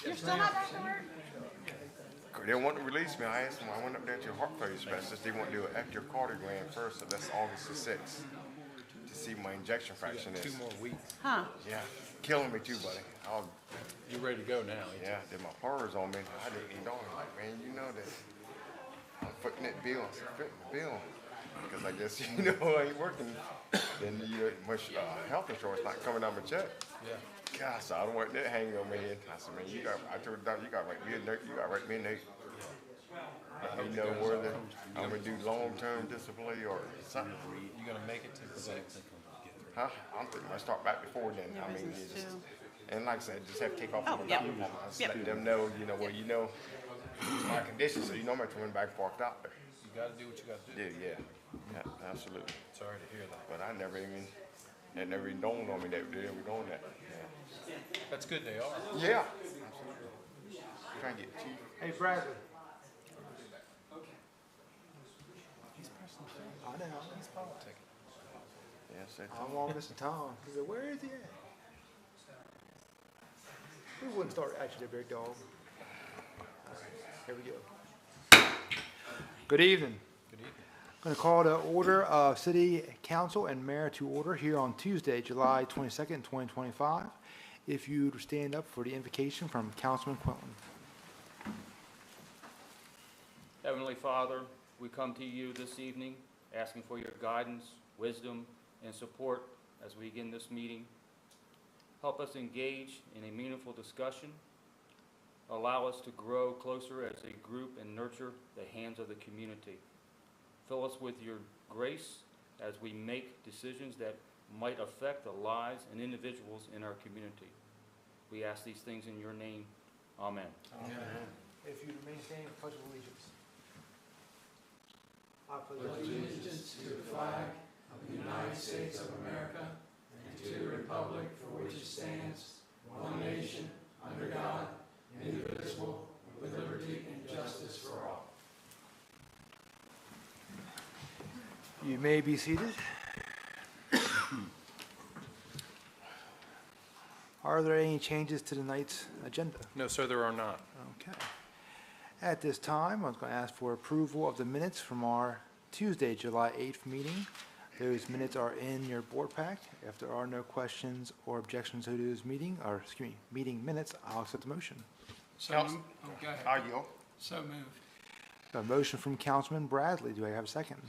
You're still not back to work? They don't want to release me. I asked them, I went up there to heart failure specialist. They want to do an echocardiogram first, so that's August the 6th, to see what my injection fraction is. 2 more weeks. Huh. Yeah, killing me too, buddy. You're ready to go now. Yeah, then my PERS on me. I didn't even know. I'm like, man, you know that I'm footing that bill. I said, footing the bill. Because I guess, I ain't working. Then much health insurance not coming out my check. Yeah. God, so I don't want that hanging on my head. I said, man, I told the doctor, you got to write me a note. You got to write me a note. Let me know whether I'm going to do long-term disability or something. You gonna make it to the 6th? Huh? I'm thinking I start back before then. I mean, business it's just, too. and like I said, just have to take off Oh, from the yep. doctor. Just Yep. let them know, my condition, so I'm not coming back parked out there. You gotta do what you gotta do. Yeah, absolutely. Sorry to hear that. But it never even dawned on me that they were doing that. Yeah. That's good they are. Yeah. Absolutely. Trying to get cheap. Hey, Bradley. I know. He's politicking. Yes, that's I want Mr. Tom. He said, where is he at? We wouldn't start actually, big dog. All right, here we go. Good evening. Good evening. I'm going to call the order of City Council and Mayor to order here on Tuesday, July 22nd, 2025. If you'd stand up for the invocation from Councilman Quinlan. Heavenly Father, we come to you this evening asking for your guidance, wisdom, and support as we begin this meeting. Help us engage in a meaningful discussion. Allow us to grow closer as a group and nurture the hands of the community. Fill us with your grace as we make decisions that might affect the lives and individuals in our community. We ask these things in your name. Amen. Amen. If you remain standing, pledge of allegiance. I pledge allegiance to the flag of the United States of America and to the republic for which it stands, one nation, under God, indivisible, with liberty and justice for all. You may be seated. Are there any changes to tonight's agenda? No, sir, there are not. Okay. At this time, I was going to ask for approval of the minutes from our Tuesday, July 8th meeting. Those minutes are in your board pack. If there are no questions or objections to those meeting minutes, I'll accept the motion. So, Council- go ahead. Argue. So moved. A motion from Councilman Bradley. Do I have a second?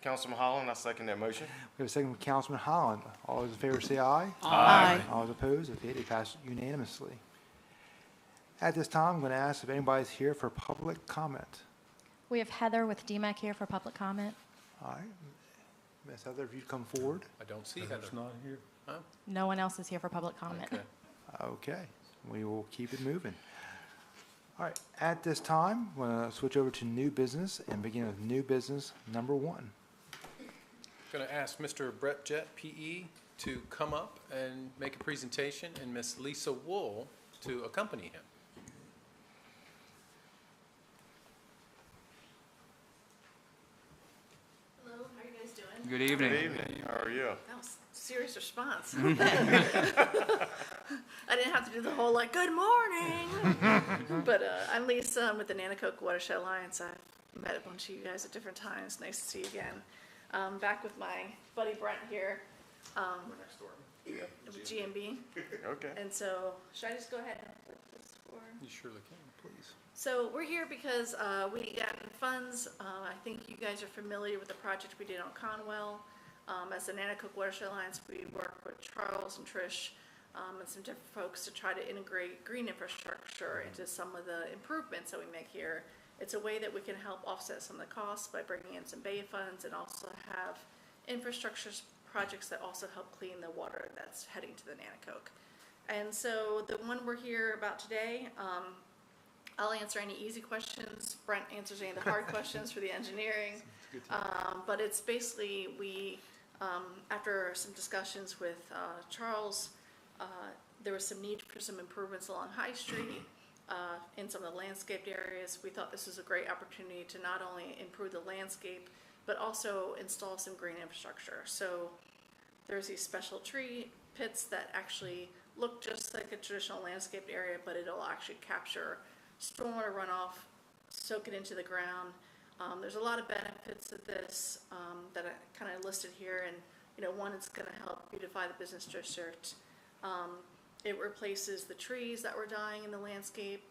Councilman Holland, I second that motion. We have a second from Councilman Holland. All those in favor say aye. Aye. All those opposed? Okay, they pass unanimously. At this time, I'm going to ask if anybody's here for public comment. We have Heather with DMAC here for public comment. All right. Ms. Heather, if you'd come forward. I don't see Heather. Not here. Oh, No one else is here for public comment. okay. Okay, we will keep it moving. All right, at this time, we're going to switch over to new business and begin with new business number 1. Going to ask Mr. Brett Jett, PE, to come up and make a presentation, and Miss Lisa Wool to accompany him. Hello, how are you guys doing? Good evening. Good evening. How are you? That was a serious response. I didn't have to do the whole like, good morning. But I'm Lisa, I'm with the Nanticoke Watershed Alliance. I've met a bunch of you guys at different times. Nice to see you again. Back with my buddy Brent here. Next door. Yeah. With GMB. Okay. And so, should I just go ahead and put this forward? You surely can, please. So we're here because we got funds. I think you guys are familiar with the project we did on Conwell. As the Nanticoke Watershed Alliance, we work with Charles and Trish and some different folks to try to integrate green infrastructure into some of the improvements that we make here. It's a way that we can help offset some of the costs by bringing in some Bay funds and also have infrastructure projects that also help clean the water that's heading to the Nanticoke. And so the one we're here about today, I'll answer any easy questions. Brent answers any of the hard questions for the engineering. But it's basically after some discussions with Charles, there was some need for some improvements along High Street in some of the landscaped areas. We thought this was a great opportunity to not only improve the landscape, but also install some green infrastructure. So there's these special tree pits that actually look just like a traditional landscaped area, but it'll actually capture stormwater runoff, soak it into the ground. There's a lot of benefits of this that I kind of listed here, and one, it's going to help beautify the business district. It replaces the trees that were dying in the landscape.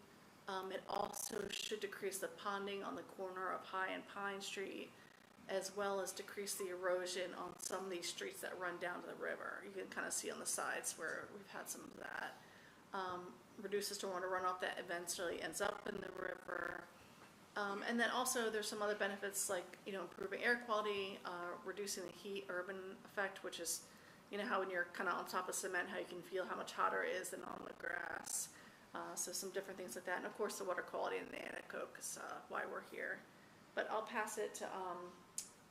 It also should decrease the ponding on the corner of High and Pine Street, as well as decrease the erosion on some of these streets that run down to the river. You can kind of see on the sides where we've had some of that. Reduces stormwater runoff that eventually ends up in the river. And then also there's some other benefits like, improving air quality, reducing the heat urban effect, which is, how when you're kind of on top of cement, how you can feel how much hotter it is than on the grass. So some different things like that. And of course the water quality in the Anacoke is why we're here. But I'll pass it to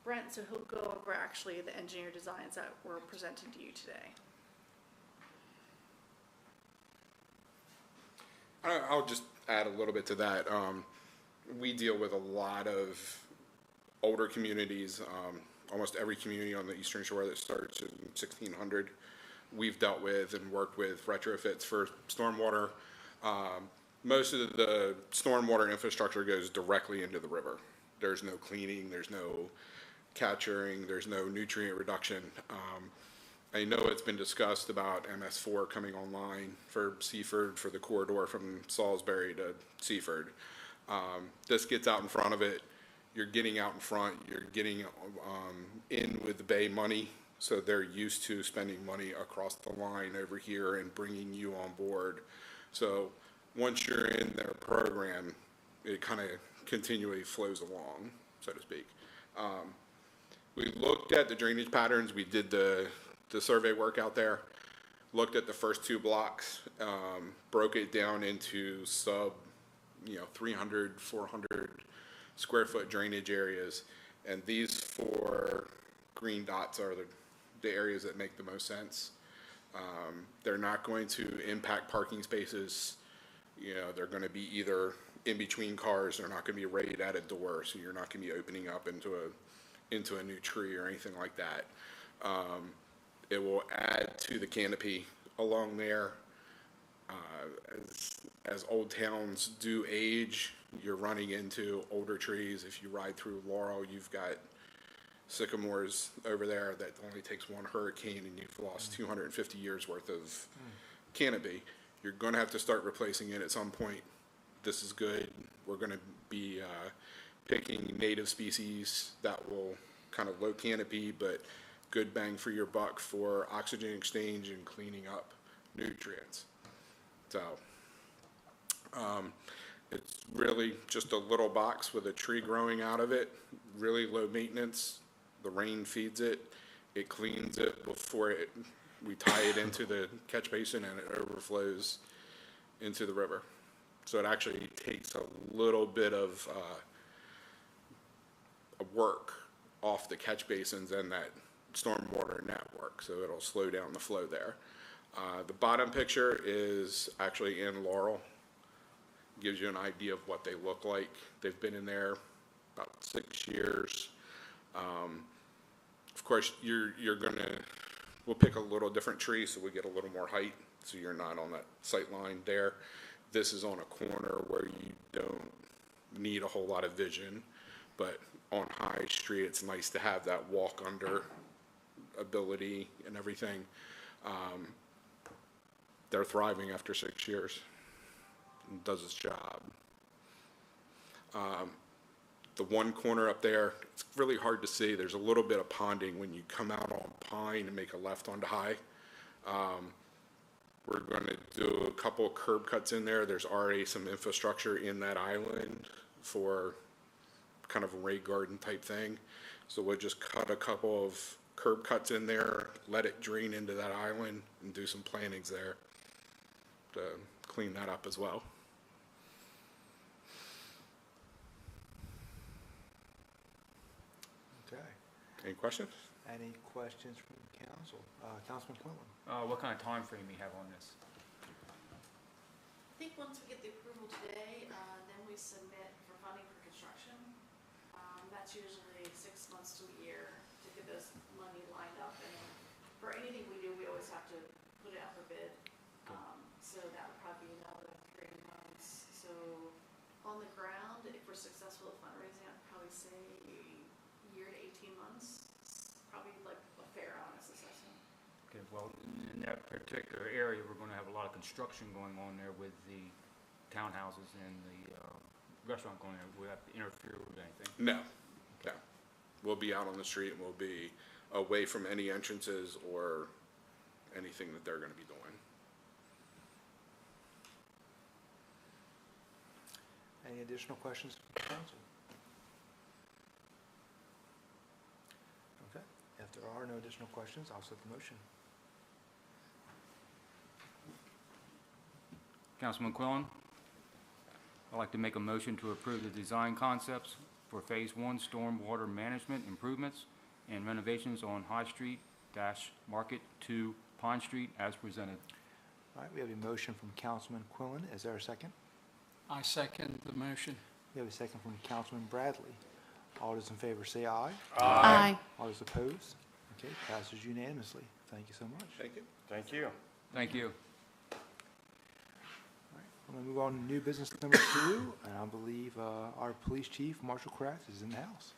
Brent, so he'll go over actually the engineer designs that we're presenting to you today. I'll just add a little bit to that. We deal with a lot of older communities. Almost every community on the Eastern Shore that starts in 1600, we've dealt with and worked with retrofits for stormwater. Most of the stormwater infrastructure goes directly into the river. There's no cleaning, there's no capturing, there's no nutrient reduction. I know it's been discussed about MS4 coming online for Seaford, for the corridor from Salisbury to Seaford. This gets out in front of it. You're getting out in front. You're getting in with the Bay money, so they're used to spending money across the line over here and bringing you on board. So once you're in their program, it kind of continually flows along, so to speak. We looked at the drainage patterns. We did the survey work out there, looked at the first two blocks, broke it down into sub 300, 400 square foot drainage areas. And these 4 green dots are the areas that make the most sense. They're not going to impact parking spaces. They're going to be either in between cars. They're not going to be right at a door, so you're not going to be opening up into a new tree or anything like that. It will add to the canopy along there. As old towns do age, you're running into older trees. If you ride through Laurel, you've got sycamores over there that only takes one hurricane and you've lost 250 years worth of canopy. You're going to have to start replacing it at some point. This is good. We're going to be picking native species that will kind of low canopy, but good bang for your buck for oxygen exchange and cleaning up nutrients. So it's really just a little box with a tree growing out of it, really low maintenance. The rain feeds it, it cleans it before we tie it into the catch basin and it overflows into the river. So it actually takes a little bit of work off the catch basins and that stormwater network, so it'll slow down the flow there. The bottom picture is actually in Laurel. Gives you an idea of what they look like. They've been in there about 6 years. Of course, we'll pick a little different tree so we get a little more height, so you're not on that sight line there. This is on a corner where you don't need a whole lot of vision, but on High Street, it's nice to have that walk under ability and everything. They're thriving after 6 years. It does its job. The one corner up there, it's really hard to see. There's a little bit of ponding when you come out on Pine and make a left onto High. We're going to do a couple of curb cuts in there. There's already some infrastructure in that island for kind of a rain garden type thing. So we'll just cut a couple of curb cuts in there, let it drain into that island, and do some plantings there to clean that up as well. Okay. Any questions? Any questions from the council? Councilman Quinlan? What kind of time frame you have on this? I think once we get the approval today, then we submit for funding for construction. That's usually 6 months to a year to get this money lined up. And for anything we do, we always have to put it out for bid. so that would probably be another 3 months. So on the ground, if we're successful at fundraising, I'd probably say a year to 18 months. It's probably like a fair, honest assessment. Okay, well, in that particular area, we're gonna have a lot of construction going on there with the townhouses and the restaurant going there. Will that interfere with anything? No, no. We'll be out on the street and we'll be away from any entrances or anything that they're gonna be doing. Any additional questions from council? Okay, if there are no additional questions, I'll set the motion. Councilman Quillen, I'd like to make a motion to approve the design concepts for Phase 1 stormwater management improvements and renovations on High Street - Market to Pine Street as presented. All right, we have a motion from Councilman Quillen. Is there a second? I second the motion. We have a second from Councilman Bradley. All those in favor say aye. Aye. All those opposed? Okay, passes unanimously. Thank you so much. Thank you. Thank you. Thank you. I'm going to move on to new business number 2, and I believe our police chief, Marshall Kratz, is in the house.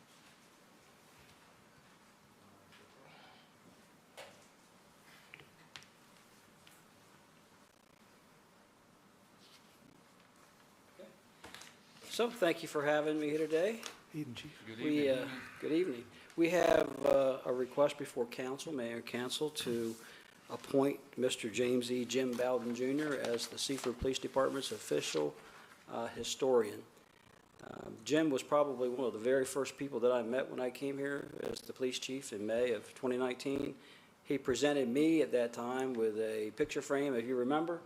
So, thank you for having me here today. Evening, Chief. Good evening. Good evening. We have a request before council, mayor and council, to appoint Mr. James E. Jim Bowden Jr. as the Seaford Police Department's official historian. Jim was probably one of the very first people that I met when I came here as the police chief in May of 2019. He presented me at that time with a picture frame, if you remember,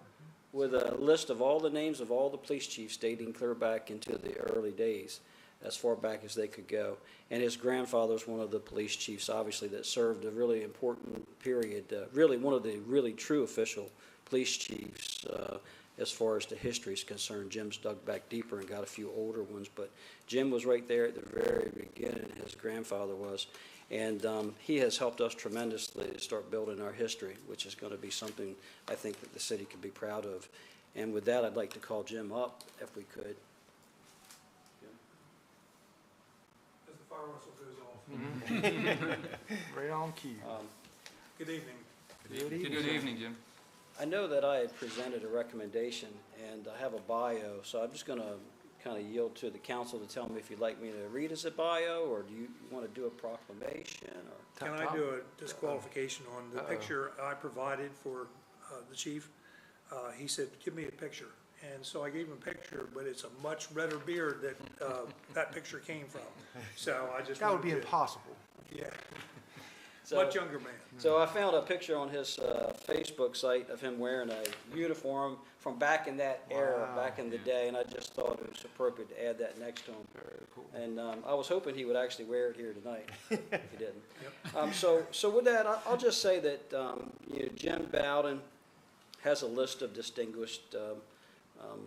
with a list of all the names of all the police chiefs dating clear back into the early days, as far back as they could go. And his grandfather was one of the police chiefs, obviously, that served a really important period, really one of the really true official police chiefs as far as the history is concerned. Jim's dug back deeper and got a few older ones, but Jim was right there at the very beginning, his grandfather was. And he has helped us tremendously to start building our history, which is going to be something I think that the city can be proud of. And with that, I'd like to call Jim up, if we could. As the fire whistle goes off. Right on cue. Good evening. Good evening, Jim. I know that I had presented a recommendation, and I have a bio, so I'm just going to kind of yield to the council to tell me if you'd like me to read as a bio, or do you want to do a proclamation, or? Can I do a disqualification on the picture I provided for the chief? He said, give me a picture. And so I gave him a picture, but it's a much redder beard that that picture came from. So I just That would wanted be to- impossible. Yeah, So- much younger man. So I found a picture on his Facebook site of him wearing a uniform from back in that era, Wow. back in the day, and I just thought it was appropriate to add that next to him. Very cool. And I was hoping he would actually wear it here tonight, if he didn't. So with that, I'll just say that you know, Jim Bowden has a list of distinguished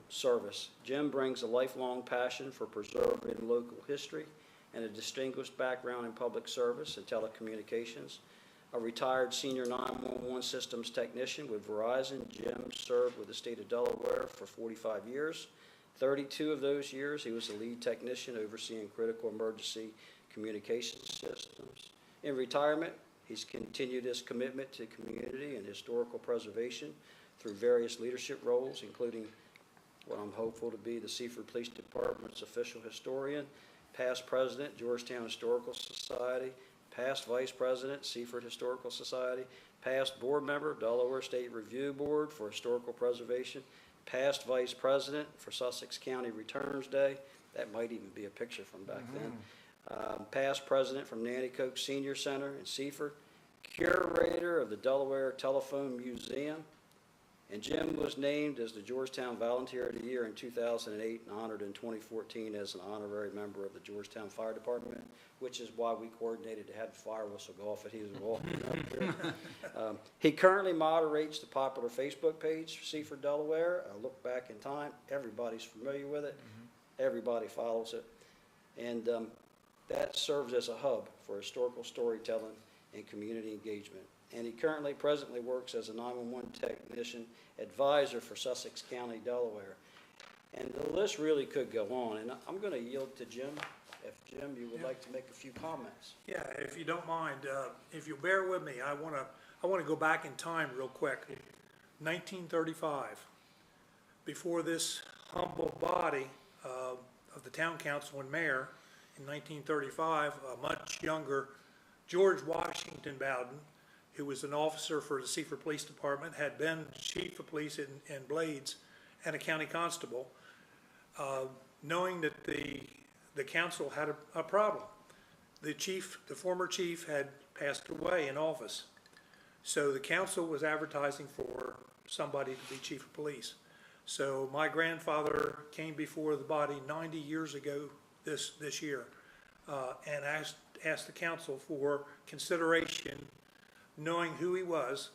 service. Jim brings a lifelong passion for preserving local history and a distinguished background in public service and telecommunications. A retired senior 911 systems technician with Verizon, Jim served with the state of Delaware for 45 years. 32 of those years, he was the lead technician overseeing critical emergency communication systems. In retirement, he's continued his commitment to community and historical preservation through various leadership roles, including what I'm hopeful to be the Seaford Police Department's official historian, past president, Georgetown Historical Society, past vice president, Seaford Historical Society, past board member, Delaware State Review Board for Historical Preservation, past vice president for Sussex County Returns Day. That might even be a picture from back then. Past president from Nanticoke Senior Center in Seaford, curator of the Delaware Telephone Museum, and Jim was named as the Georgetown Volunteer of the Year in 2008 and honored in 2014 as an honorary member of the Georgetown Fire Department, which is why we coordinated to have the fire whistle go off and he was walking up here. He currently moderates the popular Facebook page, Seaford, Delaware. I look back in time, everybody's familiar with it. Everybody follows it. And that serves as a hub for historical storytelling and community engagement. and he presently works as a 911 technician advisor for Sussex County, Delaware. And the list really could go on, and I'm going to yield to Jim. If, Jim, you would like to make a few comments. Yeah, if you don't mind, if you'll bear with me, I want to go back in time real quick. 1935, before this humble body of the town council and mayor, in 1935, a much younger George Washington Bowden, who was an officer for the Seaford Police Department, had been chief of police in Blades and a county constable, knowing that the council had a problem. The former chief had passed away in office. So the council was advertising for somebody to be chief of police. So my grandfather came before the body 90 years ago this year and asked the council for consideration, knowing who he was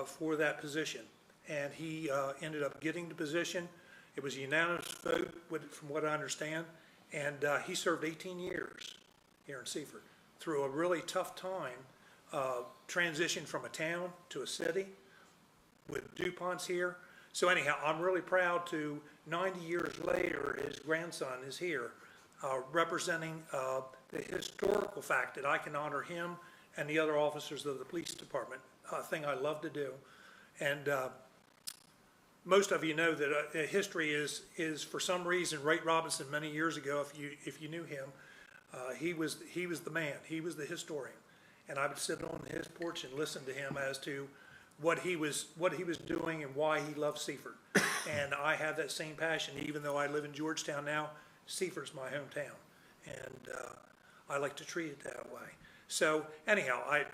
for that position. And he ended up getting the position. It was a unanimous vote, from what I understand. And he served 18 years here in Seaford through a really tough time, transition from a town to a city with DuPont's here. So anyhow, I'm really proud to, 90 years later, his grandson is here, representing the historical fact that I can honor him and the other officers of the police department, a thing I love to do. And most of you know that history is for some reason, Ray Robinson many years ago, if you knew him, he was the man, he was the historian. And I would sit on his porch and listen to him as to what he was doing and why he loved Seaford. And I have that same passion, even though I live in Georgetown now. Seaford's my hometown, and I like to treat it that way. So anyhow, I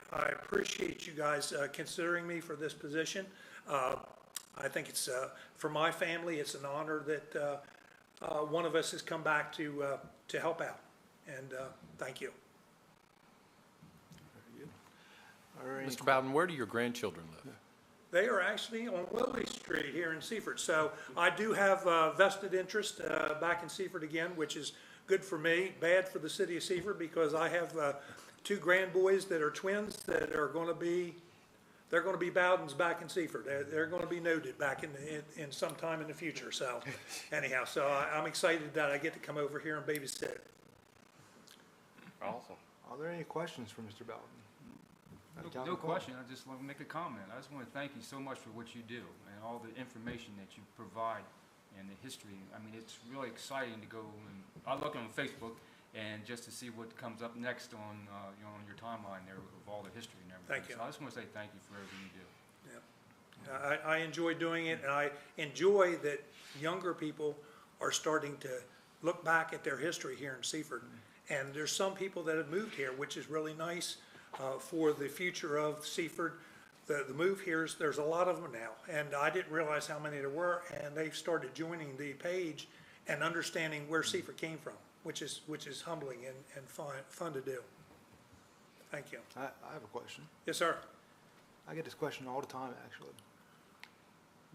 appreciate you guys considering me for this position. I think it's for my family, it's an honor that one of us has come back to help out, and thank you. Mr. Bowden, where do your grandchildren live? They are actually on Lily Street here in Seaford. So I do have vested interest back in Seaford again, which is good for me, bad for the city of Seaford, because I have two grandboys that are twins that are going to be, they're going to be Bowdens back in Seaford. They're going to be noted back in some time in the future. So anyhow, so I'm excited that I get to come over here and babysit. Awesome. Are there any questions for Mr. Bowden? No question, I just want to make a comment. I just want to thank you so much for what you do and all the information that you provide and the history. I mean, it's really exciting to go, and I look on Facebook and just to see what comes up next on, on your timeline there of all the history and everything. Thank you. So I just want to say thank you for everything you do. Yeah. I enjoy doing it, and I enjoy that younger people are starting to look back at their history here in Seaford. And there's some people that have moved here, which is really nice. For the future of Seaford, the move here, there's a lot of them now, and I didn't realize how many there were, and they've started joining the page and understanding where Seaford came from, which is humbling and fun to do. Thank you. I have a question. Yes, sir. I get this question all the time, actually.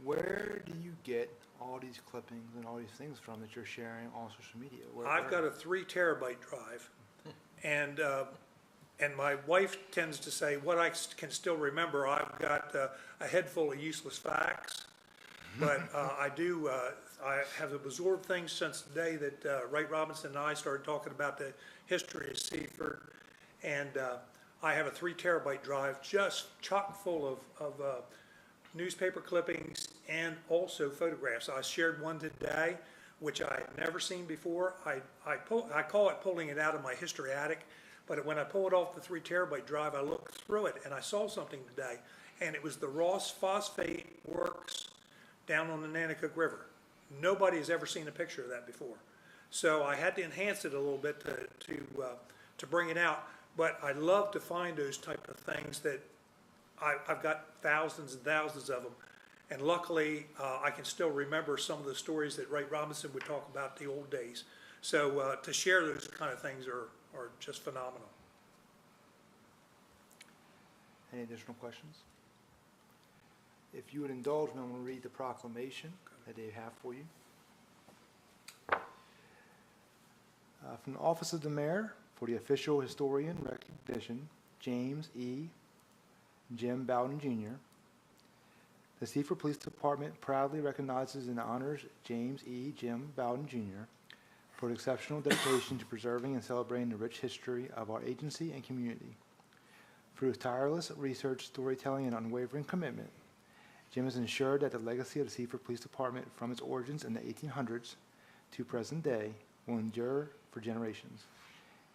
Where do you get all these clippings and all these things from that you're sharing on social media? I've got a 3 terabyte drive, and my wife tends to say, what I can still remember, I've got a head full of useless facts, but I have absorbed things since the day that Ray Robinson and I started talking about the history of Seaford, and I have a 3 terabyte drive just chock full of newspaper clippings and also photographs. I shared one today, which I had never seen before. I call it pulling it out of my history attic. But when I pull it off the 3 terabyte drive, I looked through it and I saw something today, and it was the Ross Phosphate Works down on the Nanticoke River. Nobody has ever seen a picture of that before. So I had to enhance it a little bit to bring it out. But I love to find those type of things that I've got thousands and thousands of them. And luckily, I can still remember some of the stories that Ray Robinson would talk about the old days. So to share those kind of things are just phenomenal. Any additional questions? If you would indulge me, I'm going to read the proclamation that they have for you. From the Office of the Mayor, for the official historian recognition, James E. Jim Bowden Jr. The Seaford Police Department proudly recognizes and honors James E. Jim Bowden Jr. for his exceptional dedication to preserving and celebrating the rich history of our agency and community. Through his tireless research, storytelling, and unwavering commitment, Jim has ensured that the legacy of the Seaford Police Department from its origins in the 1800s to present day will endure for generations.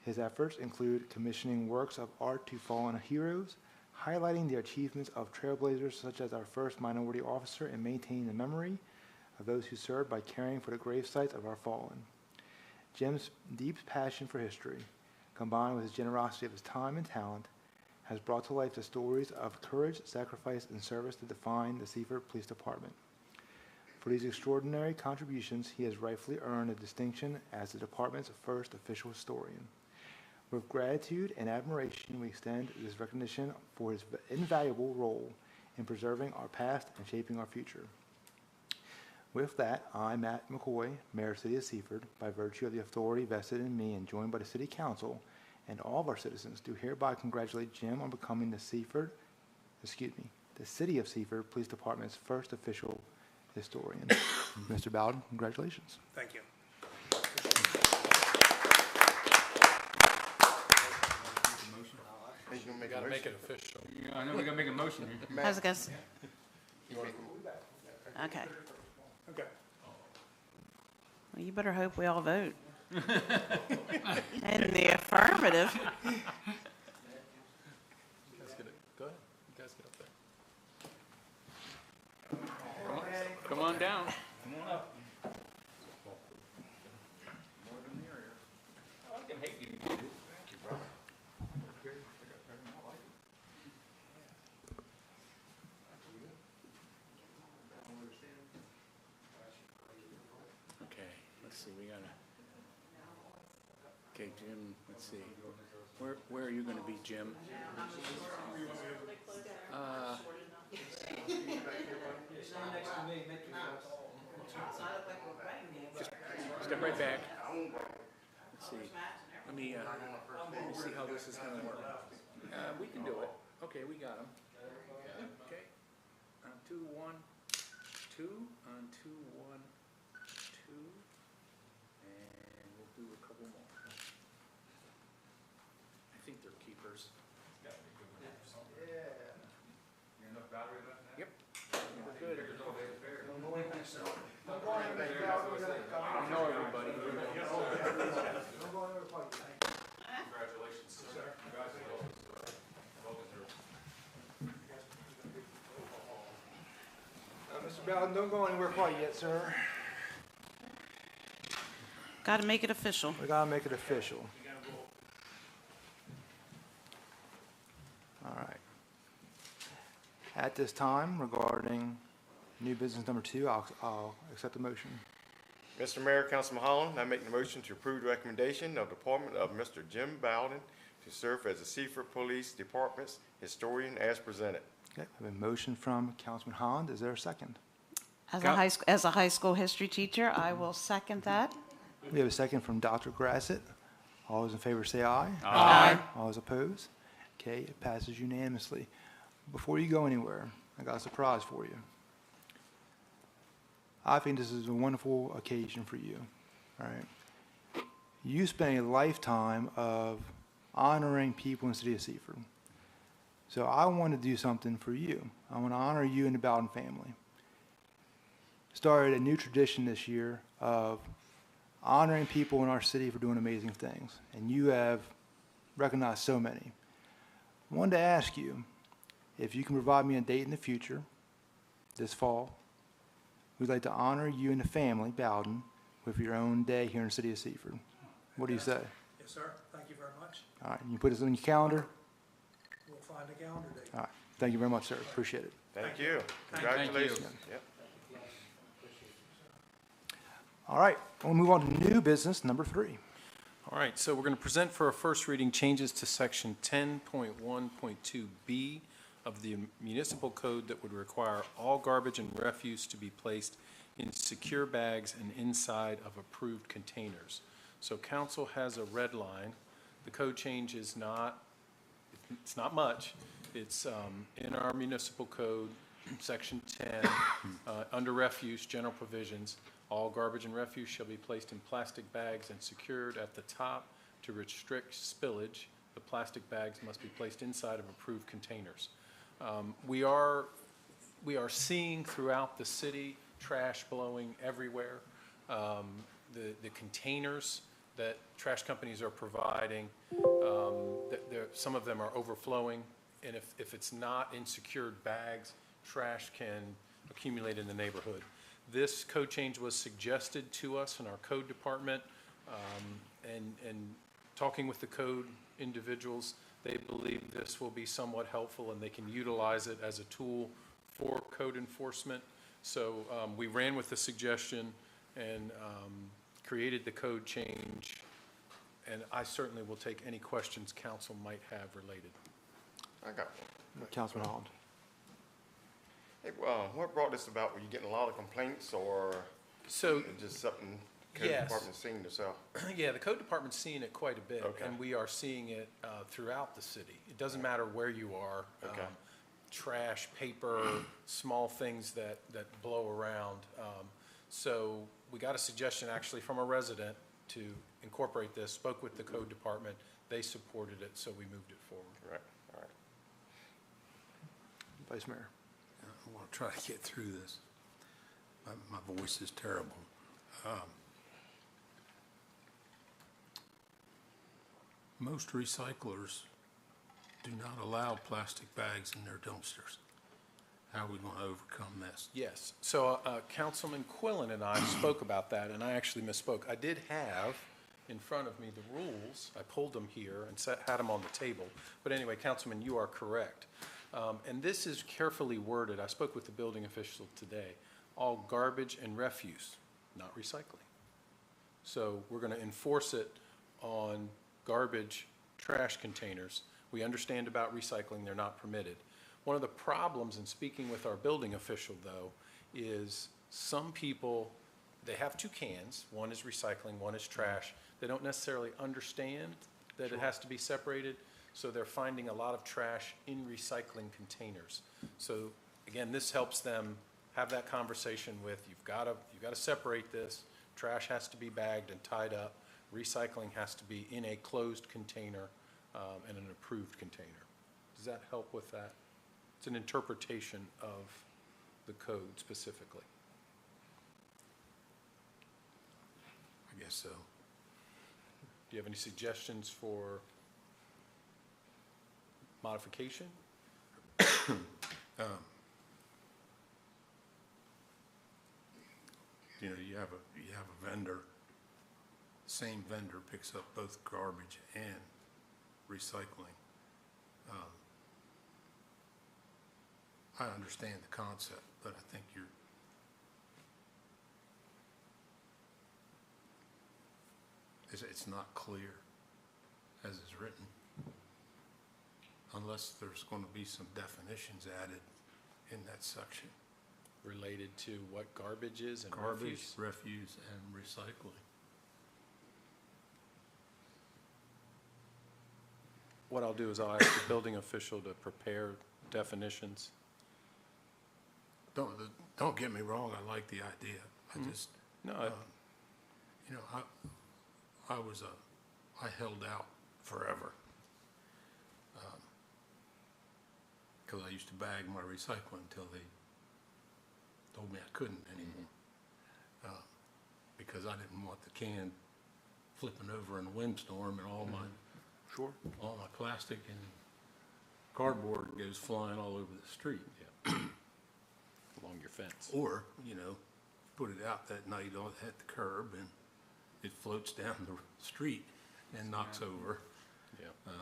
His efforts include commissioning works of art to fallen heroes, highlighting the achievements of trailblazers such as our first minority officer, and maintaining the memory of those who served by caring for the grave sites of our fallen. Jim's deep passion for history, combined with his generosity of his time and talent, has brought to life the stories of courage, sacrifice, and service that define the Seaford Police Department. For these extraordinary contributions, he has rightfully earned a distinction as the department's first official historian. With gratitude and admiration, we extend this recognition for his invaluable role in preserving our past and shaping our future. With that, I, Matt McCoy, Mayor of the City of Seaford, by virtue of the authority vested in me and joined by the City Council and all of our citizens, do hereby congratulate Jim on becoming the City of Seaford Police Department's first official historian. Mr. Bowden, congratulations. Thank you. He's gonna You make a gotta make motion. it official. I know we gotta make a motion here. I was gonna, okay. Okay. Well, you better hope we all vote. In the affirmative. You guys get it. Go ahead. You guys get up there. Come on down. Okay, let's see, we gotta. Okay, Jim, let's see. Where are you gonna be, Jim? Step right back. Let's see. Let me see how this is gonna work. We can do it. Okay, we got him. Okay. On 2, 1, 2. On 2, 1, 2. And we'll do a couple more. I think they're keepers. Yep. We're good. I know everybody. Mr. Bowden, don't go anywhere quite yet, sir. Got to make it official. We gotta make it official. All right. At this time, regarding new business number 2, I'll accept the motion. Mr. Mayor, Councilman Holland, I make the motion to approve the recommendation of the Department of Mr. Jim Bowden to serve as the Seaford Police Department's historian as presented. Okay, I have a motion from Councilman Holland. Is there a second? As a high school history teacher, I will second that. We have a second from Dr. Grassett. All those in favor say aye. Aye. All those opposed? Okay, it passes unanimously. Before you go anywhere, I got a surprise for you. I think this is a wonderful occasion for you, all right? You spent a lifetime of honoring people in the city of Seaford. So I want to do something for you. I want to honor you and the Bowden family. Started a new tradition this year of honoring people in our city for doing amazing things, and you have recognized so many. I wanted to ask you if you can provide me a date in the future, this fall. We'd like to honor you and the family, Bowden, with your own day here in the city of Seaford. What do you say? Yes, sir. Thank you very much. All right, you put this on your calendar? We'll find a calendar date. All right, thank you very much, sir. Appreciate it. Thank you. Congratulations. Yep. All right, we'll move on to new business number 3. All right, so we're going to present for a first reading changes to section 10.1.2B of the municipal code that would require all garbage and refuse to be placed in secure bags and inside of approved containers. So council has a red line. The code change is not, it's not much. It's in our municipal code, section 10, under refuse, general provisions. All garbage and refuse shall be placed in plastic bags and secured at the top to restrict spillage. The plastic bags must be placed inside of approved containers. We are seeing throughout the city trash blowing everywhere. The containers that trash companies are providing, some of them are overflowing, and if it's not in secured bags, trash can accumulate in the neighborhood. This code change was suggested to us in our code department, and talking with the code individuals, they believe this will be somewhat helpful and they can utilize it as a tool for code enforcement. So we ran with the suggestion and created the code change, and I certainly will take any questions council might have related. I got one. Councilman Holland. Hey, what brought this about? Were you getting a lot of complaints, or So, just something code Yes. department seeing itself? yeah, the code department's seeing it quite a bit, Okay. and we are seeing it throughout the city. It doesn't matter where you are. Okay. Trash, paper, small things that blow around. So we got a suggestion actually from a resident to incorporate this, spoke with the code department. They supported it, so we moved it forward. Right, all right. Vice Mayor. I want to try to get through this. My voice is terrible. Most recyclers do not allow plastic bags in their dumpsters. How are we going to overcome this? Yes, so Councilman Quillen and I spoke about that, and I actually misspoke. I did have in front of me the rules. I pulled them here and had them on the table. But anyway, Councilman, you are correct. And this is carefully worded. I spoke with the building official today. All garbage and refuse, not recycling. So we're going to enforce it on garbage, trash containers. We understand about recycling, they're not permitted. One of the problems in speaking with our building official, though, is some people, they have two cans. One is recycling, one is trash. They don't necessarily understand that it has to be separated, so they're finding a lot of trash in recycling containers. So again, this helps them have that conversation with, you've got to separate this. Trash has to be bagged and tied up. Recycling has to be in a closed container and an approved container. Does that help with that? It's an interpretation of the code specifically. I guess so. Do you have any suggestions for modification? You know, you have a vendor, same vendor picks up both garbage and recycling. I understand the concept, but I think it's not clear as is written, unless there's going to be some definitions added in that section. Related to what garbage is and Garbage, refuse? refuse, and recycling. What I'll do is I'll ask the building official to prepare definitions. Don't get me wrong, I like the idea. I just, No, you know, I held out forever. Because I used to bag my recycling until they told me I couldn't anymore. Because I didn't want the can flipping over in a windstorm and all my plastic and cardboard goes flying all over the street. along your fence. Or, you know, put it out that night at the curb and it floats down the street and knocks over Yeah.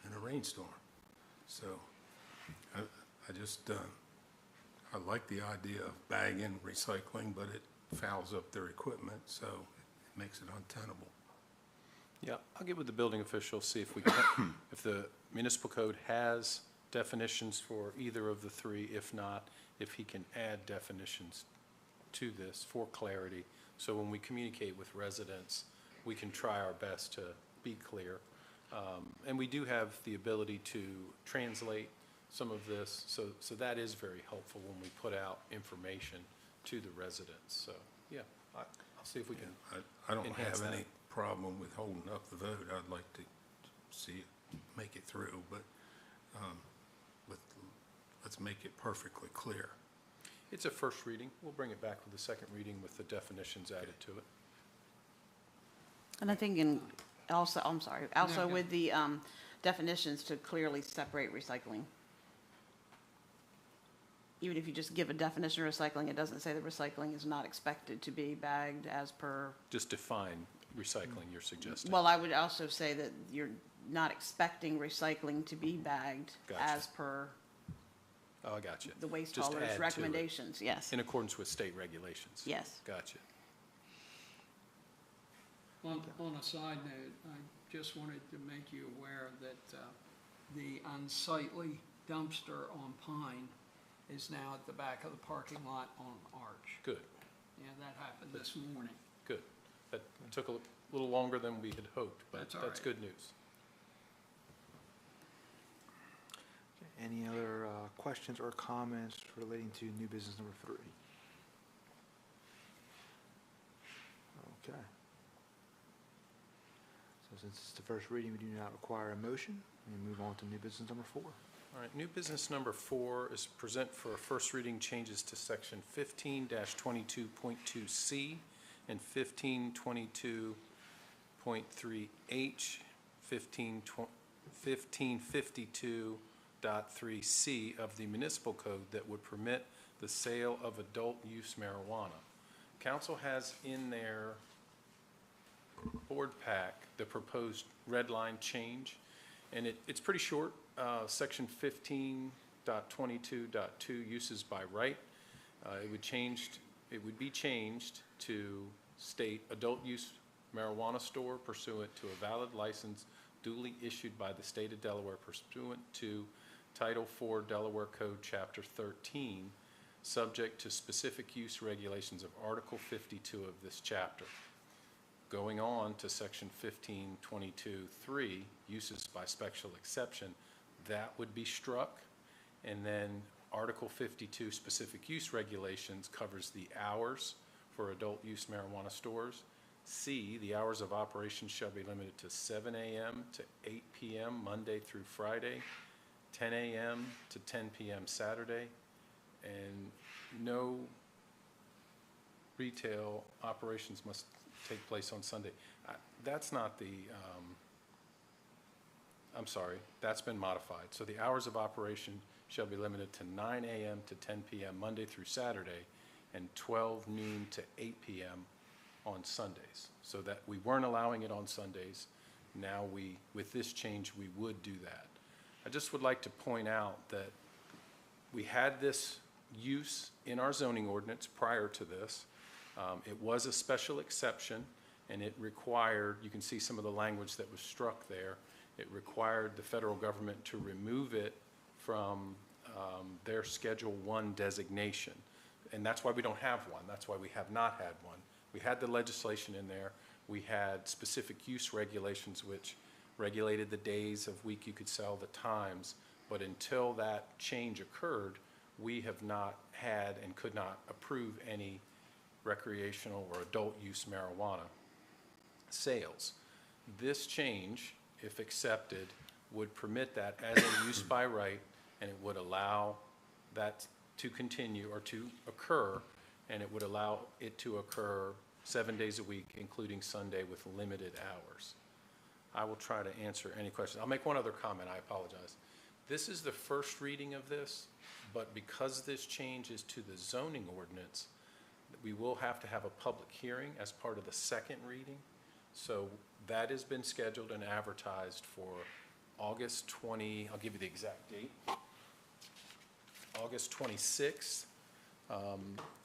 in a rainstorm. So I just, I like the idea of bagging, recycling, but it fouls up their equipment, so it makes it untenable. Yeah, I'll get with the building official, see if we can, if the municipal code has definitions for either of the three. If not, if he can add definitions to this for clarity. So when we communicate with residents, we can try our best to be clear. And we do have the ability to translate some of this. So that is very helpful when we put out information to the residents. So, yeah, I'll see if we can I don't enhance have that. any problem with holding up the vote. I'd like to see it make it through, but let's make it perfectly clear. It's a first reading. We'll bring it back with the second reading with the definitions added to it. And I think also with the definitions to clearly separate recycling. Even if you just give a definition of recycling, it doesn't say that recycling is not expected to be bagged as per. Just define recycling, you're suggesting. Well, I would also say that you're not expecting recycling to be bagged Gotcha. as per Oh, I got you. the waste Just add hauler's to it. recommendations, yes. In accordance with state regulations. Yes. Gotcha. On a side note, I just wanted to make you aware that the unsightly dumpster on Pine is now at the back of the parking lot on Arch. Good, Yeah, that happened this morning. good. That took a little longer than we had hoped, but That's all that's right. good news. Any other questions or comments relating to new business number 3? Okay. So since it's the first reading, we do not require a motion. We move on to new business number 4. All right, new business number 4 is present for a first reading changes to section 15-22.2C and 1522.3H, 1552.3C of the municipal code that would permit the sale of adult use marijuana. Council has in their board pack the proposed red line change, and it's pretty short. Section 15.22.2 uses by right. It would be changed to state adult use marijuana store pursuant to a valid license duly issued by the state of Delaware pursuant to Title IV Delaware Code Chapter 13, subject to specific use regulations of Article 52 of this chapter. Going on to section 1522.3, uses by special exception, that would be struck. And then Article 52, specific use regulations, covers the hours for adult use marijuana stores. C, the hours of operation shall be limited to 7 a.m. to 8 p.m. Monday through Friday, 10 a.m. to 10 p.m. Saturday, and no retail operations must take place on Sunday. That's not the, I'm sorry, that's been modified. So the hours of operation shall be limited to 9 a.m. to 10 p.m. Monday through Saturday, and 12 noon to 8 p.m. on Sundays. So that we weren't allowing it on Sundays. Now with this change, we would do that. I just would like to point out that we had this use in our zoning ordinance prior to this. It was a special exception, and it required, you can see some of the language that was struck there, it required the federal government to remove it from their Schedule I designation. And that's why we don't have one. That's why we have not had one. We had the legislation in there. We had specific use regulations which regulated the days of week you could sell, the times. But until that change occurred, we have not had and could not approve any recreational or adult use marijuana sales. This change, if accepted, would permit that as a use by right, and it would allow that to continue or to occur, and it would allow it to occur 7 days a week, including Sunday, with limited hours. I will try to answer any questions. I'll make one other comment, I apologize. This is the first reading of this, but because this change is to the zoning ordinance, we will have to have a public hearing as part of the second reading. So that has been scheduled and advertised for August 20, I'll give you the exact date, August 26th.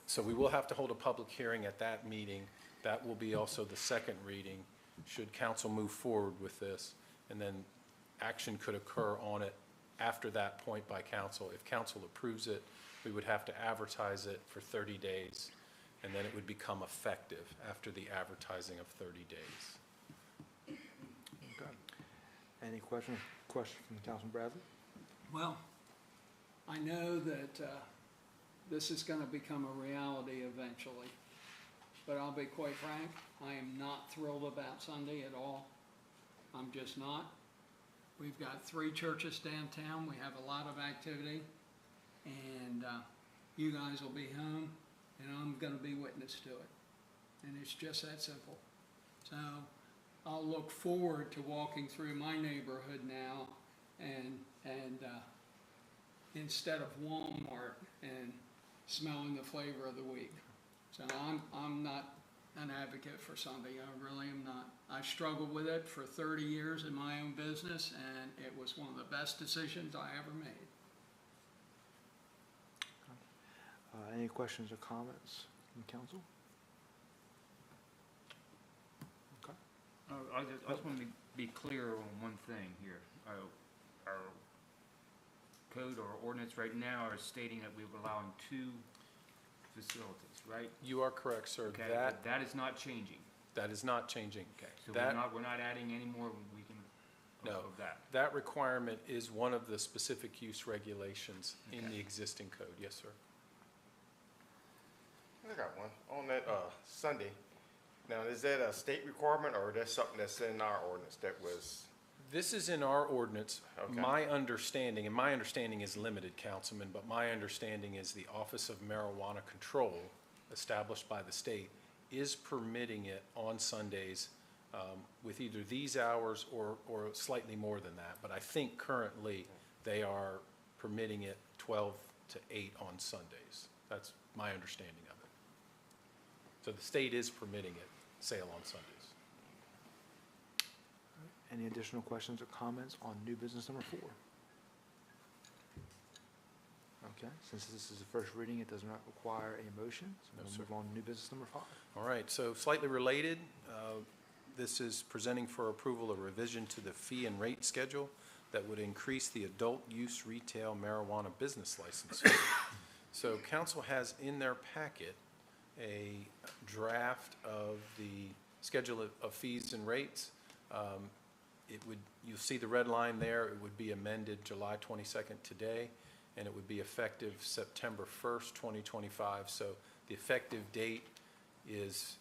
So we will have to hold a public hearing at that meeting. That will be also the second reading, should council move forward with this. And then action could occur on it after that point by council. If council approves it, we would have to advertise it for 30 days, and then it would become effective after the advertising of 30 days. Okay. Any questions from Councilman Bradley? Well, I know that this is going to become a reality eventually, but I'll be quite frank, I am not thrilled about Sunday at all. I'm just not. We've got 3 churches downtown, we have a lot of activity, and you guys will be home, and I'm going to be witness to it. And it's just that simple. So I'll look forward to walking through my neighborhood now and instead of Walmart and smelling the flavor of the week. So I'm not an advocate for Sunday. I really am not. I struggled with it for 30 years in my own business, and it was one of the best decisions I ever made. Any questions or comments from council? Okay. I just want to be clear on one thing here. Our code or ordinance right now are stating that we're allowing 2 facilities, right? You are correct, sir. Okay, but that is not changing. That is not changing. Okay, so That- we're not adding any more No, of that. that requirement is one of the specific use regulations in Okay. the existing code. Yes, sir. I got one on that Sunday. Now, is that a state requirement or that's something that's in our ordinance that was? This is in our ordinance. Okay. My understanding, and my understanding is limited, Councilman, but my understanding is the Office of Marijuana Control, established by the state, is permitting it on Sundays with either these hours or slightly more than that. But I think currently they are permitting it 12 to 8 on Sundays. That's my understanding of it. So the state is permitting it, sale on Sundays. Any additional questions or comments on new business number 4? Okay, since this is the first reading, it does not require a motion, so No, we'll sir. move on to new business number 5. All right, so slightly related, this is presenting for approval a revision to the fee and rate schedule that would increase the adult use retail marijuana business license fee. So council has in their packet a draft of the schedule of fees and rates. You'll see the red line there, it would be amended July 22nd today, and it would be effective September 1st, 2025. So the effective date is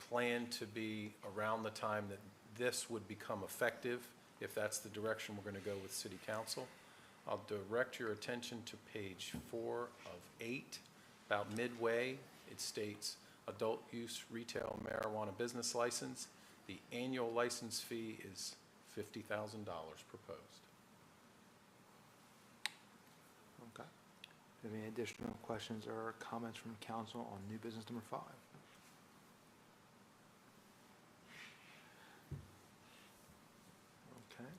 planned to be around the time that this would become effective, if that's the direction we're going to go with City Council. I'll direct your attention to page 4 of 8, about midway. It states adult use retail marijuana business license. The annual license fee is $50,000 proposed. Okay. Do you have any additional questions or comments from council on new business number 5? Okay.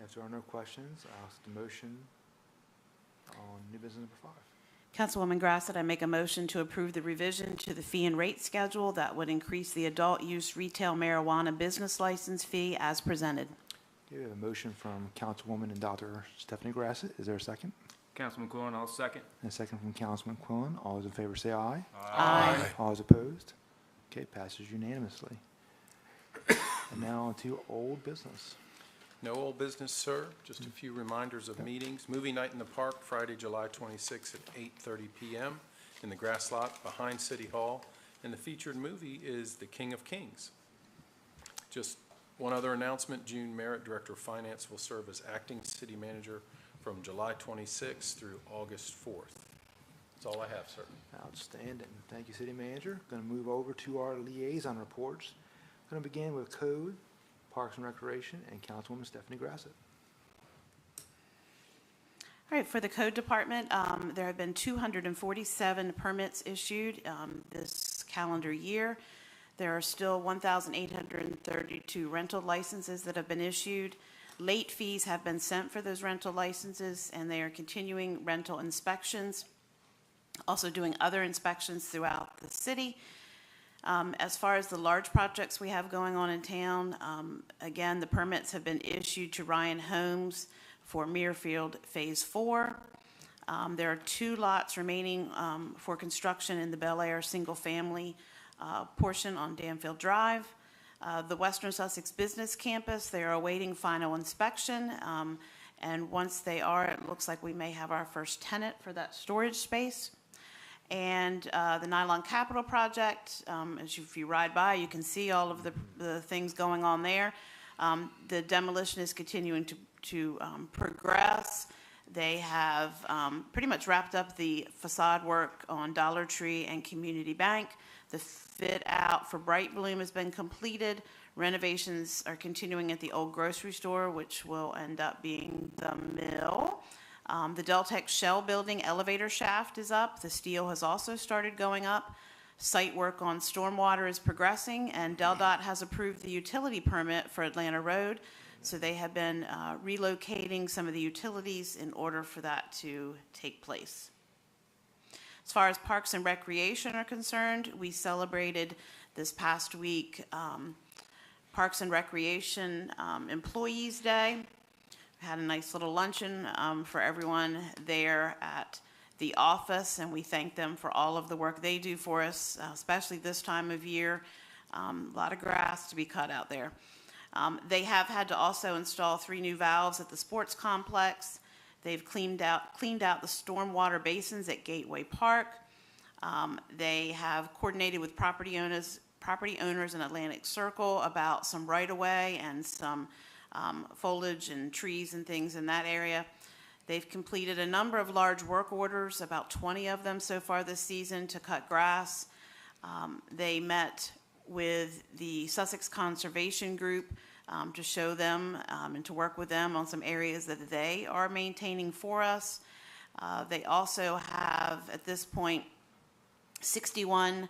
If there are no questions, I'll ask the motion on new business number 5. Councilwoman Grassett, I make a motion to approve the revision to the fee and rate schedule that would increase the adult use retail marijuana business license fee as presented. Okay, we have a motion from Councilwoman and Dr. Stephanie Grassett. Is there a second? Councilman Quillen, I'll second. And a second from Councilman Quillen. All those in favor say aye. Aye. All those opposed? Okay, passes unanimously. And now on to old business. No old business, sir. Just a few reminders of meetings. Movie night in the park, Friday, July 26th at 8:30 p.m. in the grass lot behind City Hall. And the featured movie is The King of Kings. Just one other announcement, June Merritt, Director of Finance, will serve as acting city manager from July 26th through August 4th. That's all I have, sir. Outstanding. Thank you, City Manager. Going to move over to our liaison reports. Going to begin with Code, Parks and Recreation, and Councilwoman Stephanie Grassett. All right, for the Code Department, there have been 247 permits issued this calendar year. There are still 1,832 rental licenses that have been issued. Late fees have been sent for those rental licenses, and they are continuing rental inspections, also doing other inspections throughout the city. As far as the large projects we have going on in town, again, the permits have been issued to Ryan Homes for Muirfield Phase 4. There are 2 lots remaining for construction in the Bel Air single-family portion on Danfield Drive. The Western Sussex Business Campus, they are awaiting final inspection, And once they are, it looks like we may have our first tenant for that storage space. And the Nylon Capital Project, if you ride by, you can see all of the things going on there. The demolition is continuing to progress. They have pretty much wrapped up the facade work on Dollar Tree and Community Bank. The fit out for Bright Bloom has been completed. Renovations are continuing at the old grocery store, which will end up being the mill. The Deltec Shell Building elevator shaft is up. The steel has also started going up. Site work on stormwater is progressing, and DelDOT has approved the utility permit for Atlanta Road. So they have been relocating some of the utilities in order for that to take place. As far as Parks and Recreation are concerned, we celebrated this past week Parks and Recreation Employees Day. We had a nice little luncheon for everyone there at the office, and we thank them for all of the work they do for us, especially this time of year. A lot of grass to be cut out there. They have had to also install 3 new valves at the sports complex. They've cleaned out the stormwater basins at Gateway Park. They have coordinated with property owners in Atlantic Circle about some right-of-way and some foliage and trees and things in that area. They've completed a number of large work orders, about 20 of them so far this season, to cut grass. They met with the Sussex Conservation Group to show them and to work with them on some areas that they are maintaining for us. They also have, at this point, 61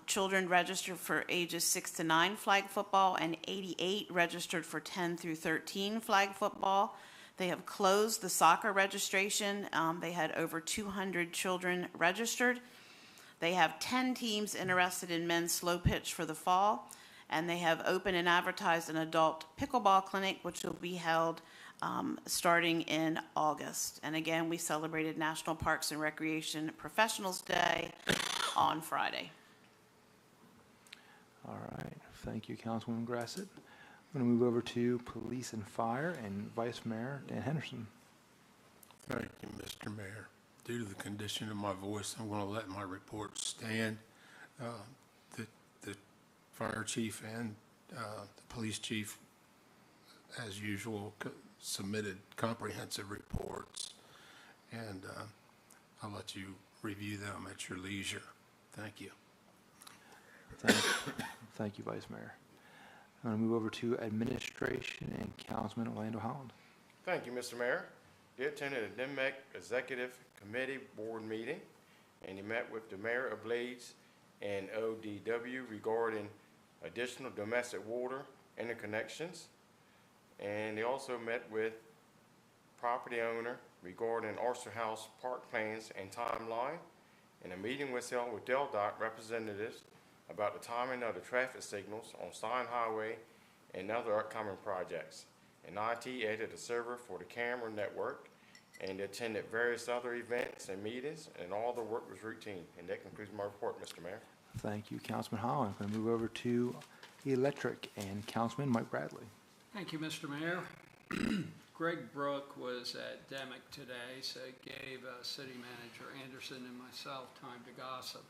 children registered for ages 6 to 9 flag football and 88 registered for 10 through 13 flag football. They have closed the soccer registration. They had over 200 children registered. They have 10 teams interested in men's slow pitch for the fall, and they have opened and advertised an adult pickleball clinic, which will be held starting in August. And again, we celebrated National Parks and Recreation Professionals Day on Friday. All right, thank you, Councilwoman Grassett. I'm going to move over to Police and Fire and Vice Mayor Dan Henderson. Thank you, Mr. Mayor. Due to the condition of my voice, I'm going to let my report stand. The fire chief and the police chief, as usual, submitted comprehensive reports, and I'll let you review them at your leisure. Thank you. Thank you, Vice Mayor. I'm going to move over to Administration and Councilman Orlando Holland. Thank you, Mr. Mayor. They attended a DMEC Executive Committee Board meeting, and he met with the Mayor of Blades and ODW regarding additional domestic water interconnections. And they also met with property owner regarding Oyster House Park plans and timeline. And a meeting was held with DelDOT representatives about the timing of the traffic signals on Stein Highway and other upcoming projects. And IT added a server for the camera network, and they attended various other events and meetings, and all the work was routine. And that concludes my report, Mr. Mayor. Thank you, Councilman Holland. I'm going to move over to Electric and Councilman Mike Bradley. Thank you, Mr. Mayor. Greg Brook was at DEMIC today, so it gave City Manager Anderson and myself time to gossip,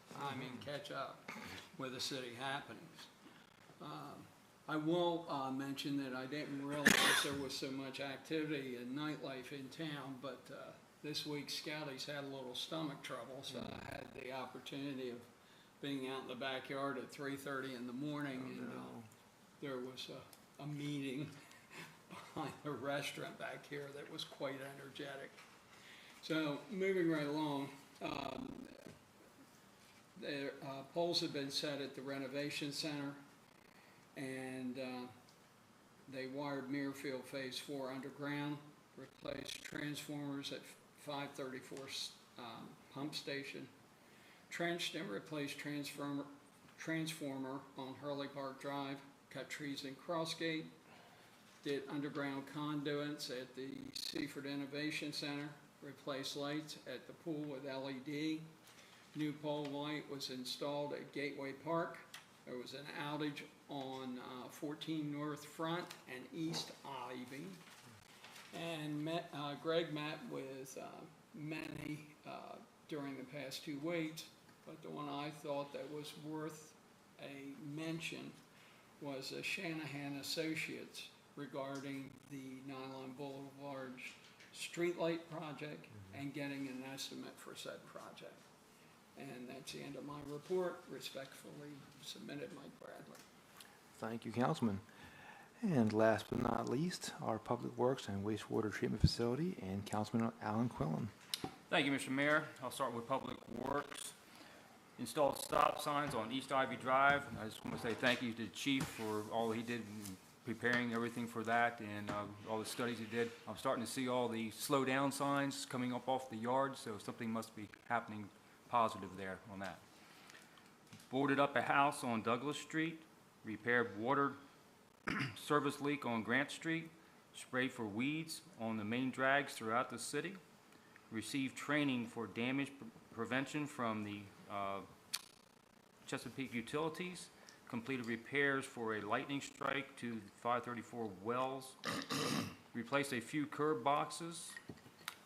catch up with the city happenings. I will mention that I didn't realize there was so much activity and nightlife in town, but this week Scouties had a little stomach trouble, so I had the opportunity of being out in the backyard at 3:30 in the morning, and there was a meeting behind the restaurant back here that was quite energetic. So moving right along, poles have been set at the renovation center, and they wired Muirfield Phase 4 underground, replaced transformers at 534 pump station, trenched and replaced transformer on Hurley Park Drive, cut trees in Crossgate, did underground conduits at the Seaford Innovation Center, replaced lights at the pool with LED. New pole light was installed at Gateway Park. There was an outage on 14 North Front and East Ivy. And Greg met with many during the past 2 weeks, but the one I thought that was worth a mention was Shanahan Associates regarding the Nylon Boulevard streetlight project and getting an estimate for said project. And that's the end of my report. Respectfully submitted, Mike Bradley. Thank you, Councilman. And last but not least, our Public Works and Wastewater Treatment Facility and Councilman Alan Quillen. Thank you, Mr. Mayor. I'll start with Public Works. Installed stop signs on East Ivy Drive. I just want to say thank you to the chief for all he did in preparing everything for that and all the studies he did. I'm starting to see all the slow down signs coming up off the yard, so something must be happening positive there on that. Boarded up a house on Douglas Street, repaired water service leak on Grant Street, sprayed for weeds on the main drags throughout the city, received training for damage prevention from the Chesapeake Utilities, completed repairs for a lightning strike to 534 wells, replaced a few curb boxes,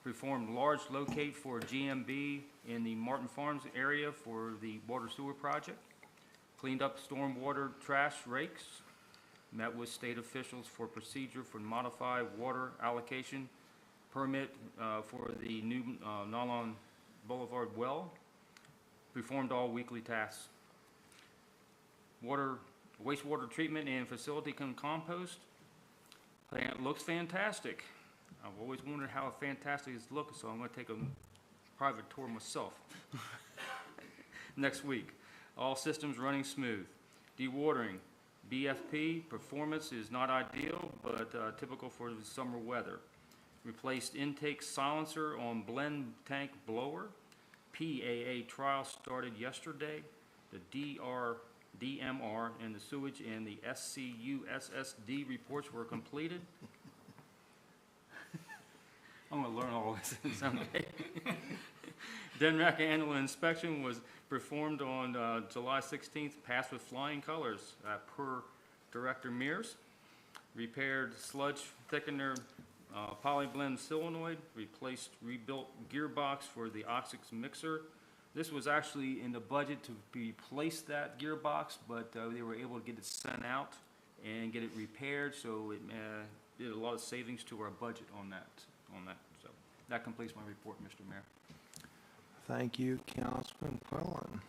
performed large locate for GMB in the Martin Farms area for the water sewer project, cleaned up stormwater trash rakes, met with state officials for procedure for modified water allocation permit for the new Nylon Boulevard well, performed all weekly tasks. Wastewater treatment and facility compost, plant looks fantastic. I've always wondered how fantastic it's looking, so I'm going to take a private tour myself next week. All systems running smooth. Dewatering, BFP performance is not ideal, but typical for the summer weather. Replaced intake silencer on blend tank blower. PAA trial started yesterday. The DMR and the sewage and the SCUSSD reports were completed. I'm going to learn all this someday. DNRAC annual inspection was performed on July 16th, passed with flying colors per Director Mears. Repaired sludge thickener polyblend solenoid, rebuilt gearbox for the Oxix mixer. This was actually in the budget to replace that gearbox, but they were able to get it sent out and get it repaired, so it did a lot of savings to our budget on that. So that completes my report, Mr. Mayor. Thank you, Councilman Quillen.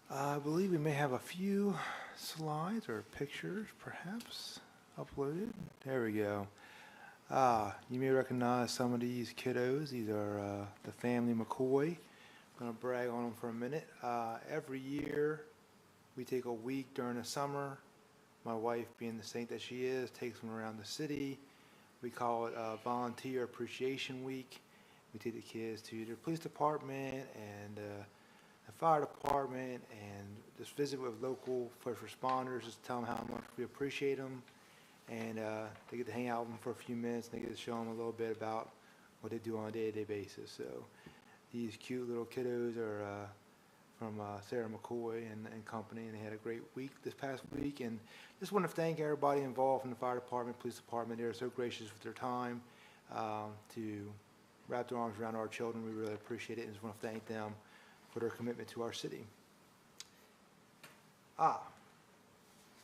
I believe we may have a few slides or pictures, perhaps, uploaded. There we go. You may recognize some of these kiddos. These are the family McCoy. I'm going to brag on them for a minute. Every year, we take a week during the summer. My wife, being the saint that she is, takes them around the city. We call it Volunteer Appreciation Week. We take the kids to the police department and the fire department and just visit with local first responders, just tell them how much we appreciate them. And they get to hang out with them for a few minutes, and they get to show them a little bit about what they do on a day-to-day basis. So these cute little kiddos are from Sarah McCoy and company, and they had a great week this past week. And just want to thank everybody involved from the fire department, police department. They're so gracious with their time to wrap their arms around our children. We really appreciate it, and just want to thank them for their commitment to our city.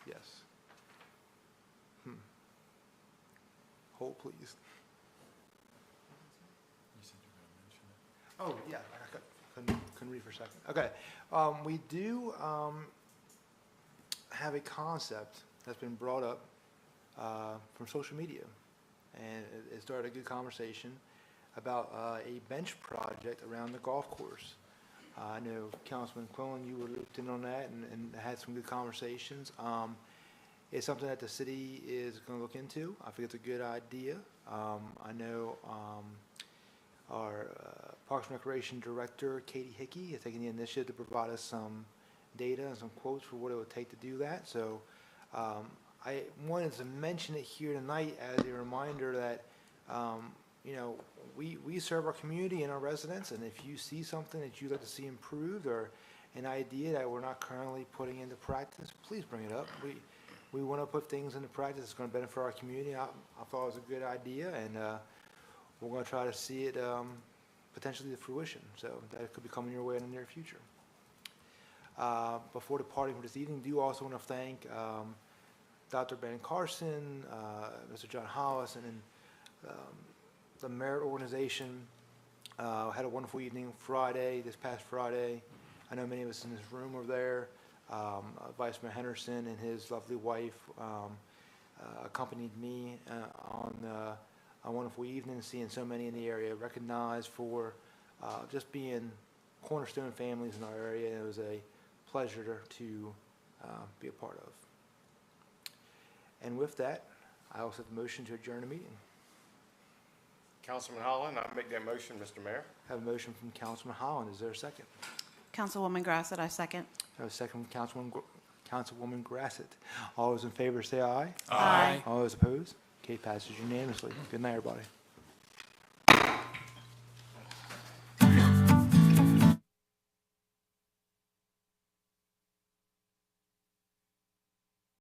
Yes. Hold, please. You said you were going to mention it. Oh, yeah, I couldn't read for a second. Okay, we do have a concept that's been brought up from social media, and it started a good conversation about a bench project around the golf course. I know Councilman Quillen, you were looped in on that and had some good conversations. It's something that the city is going to look into. I think it's a good idea. I know our Parks and Recreation Director, Katie Hickey, has taken the initiative to provide us some data and some quotes for what it would take to do that. So I wanted to mention it here tonight as a reminder that, you know, we serve our community and our residents, and if you see something that you'd like to see improved or an idea that we're not currently putting into practice, please bring it up. we want to put things into practice that's going to benefit our community. I thought it was a good idea, and we're going to try to see it potentially to fruition. So that could be coming your way in the near future. Before departing for this evening, do also want to thank Dr. Ben Carson, Mr. John Hollis, and the Merit Organization. Had a wonderful evening this past Friday. I know many of us in this room were there. Vice Mayor Henderson and his lovely wife accompanied me on a wonderful evening, seeing so many in the area recognized for just being cornerstone families in our area. It was a pleasure to be a part of. And with that, I also have the motion to adjourn the meeting. Councilman Holland, I make that motion, Mr. Mayor. I have a motion from Councilman Holland. Is there a second? Councilwoman Grassett, I second. I have a second from Councilwoman Grassett. All those in favor say aye. Aye. All those opposed? Okay, passes unanimously. Good night, everybody.